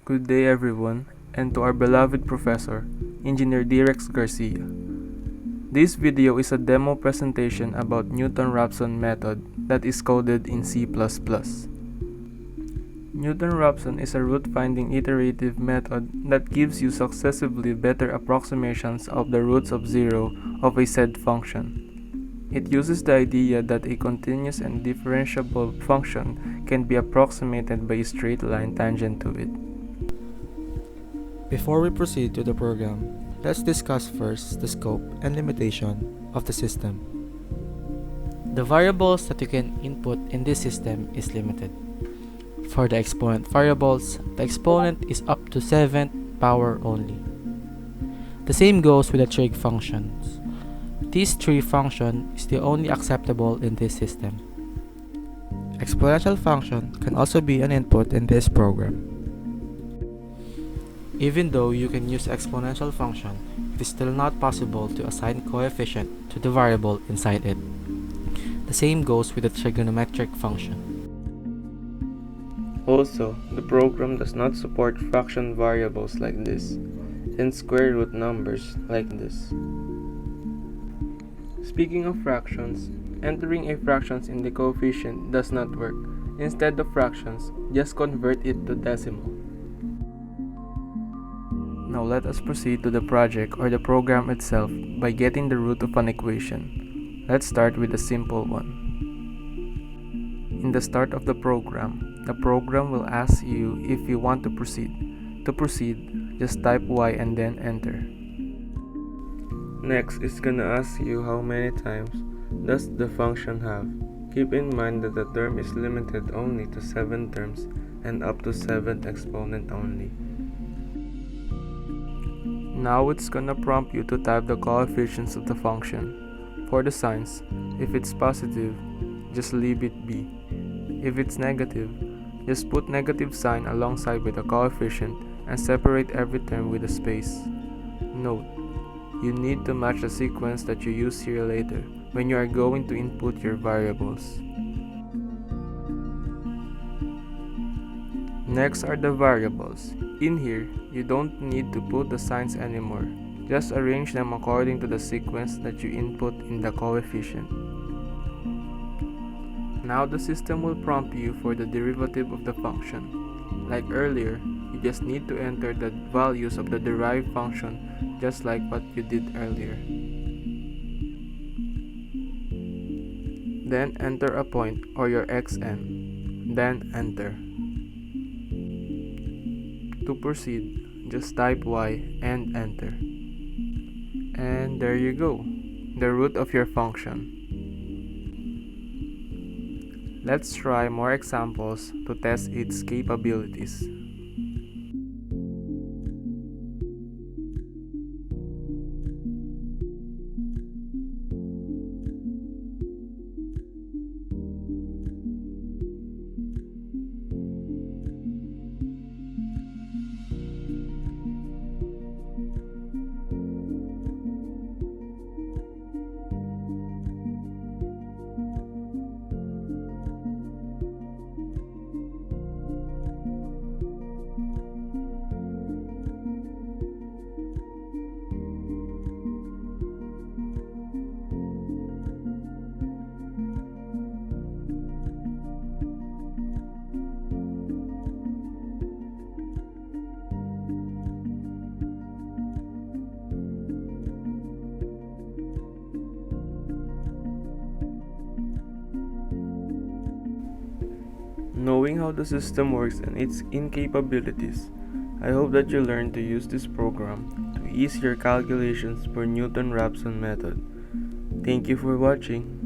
Good day everyone, and to our beloved professor, Engineer Direx Garcia. This video is a demo presentation about Newton Raphson Method that is coded in C++. Newton Raphson is a root-finding iterative method that gives you successively better approximations of the roots of zero of a said function. It uses the idea that a continuous and differentiable function can be approximated by a straight line tangent to it. Before we proceed to the program, let's discuss first the scope and limitation of the system. The variables that you can input in this system is limited. For the exponent variables, the exponent is up to 7th power only. The same goes with the trig functions. This tree function is the only acceptable in this system. Exponential function can also be an input in this program. Even though you can use exponential function, it is still not possible to assign coefficient to the variable inside it. The same goes with the trigonometric function. Also, the program does not support fraction variables like this, and square root numbers like this. Speaking of fractions, entering a fractions in the coefficient does not work. Instead of fractions, just convert it to decimal. Now let us proceed to the project or the program itself by getting the root of an equation. Let's start with a simple one. In the start of the program will ask you if you want to proceed. To proceed, just type y and then enter. Next, it's gonna ask you how many times does the function have. Keep in mind that the term is limited only to 7 terms and up to 7th exponent only. Now it's gonna prompt you to type the coefficients of the function. For the signs, if it's positive, just leave it be. If it's negative, just put negative sign alongside with the coefficient and separate every term with a space. Note, you need to match the sequence that you use here later when you are going to input your variables. Next are the variables. In here, you don't need to put the signs anymore. Just arrange them according to the sequence that you input in the coefficient. Now the system will prompt you for the derivative of the function. Like earlier, you just need to enter the values of the derived function just like what you did earlier. Then enter a point or your xn. Then enter. To proceed, just type y and enter. And there you go, the root of your function. Let's try more examples to test its capabilities. Knowing how the system works and its incapabilities, I hope that you learn to use this program to ease your calculations for Newton Raphson Method. Thank you for watching.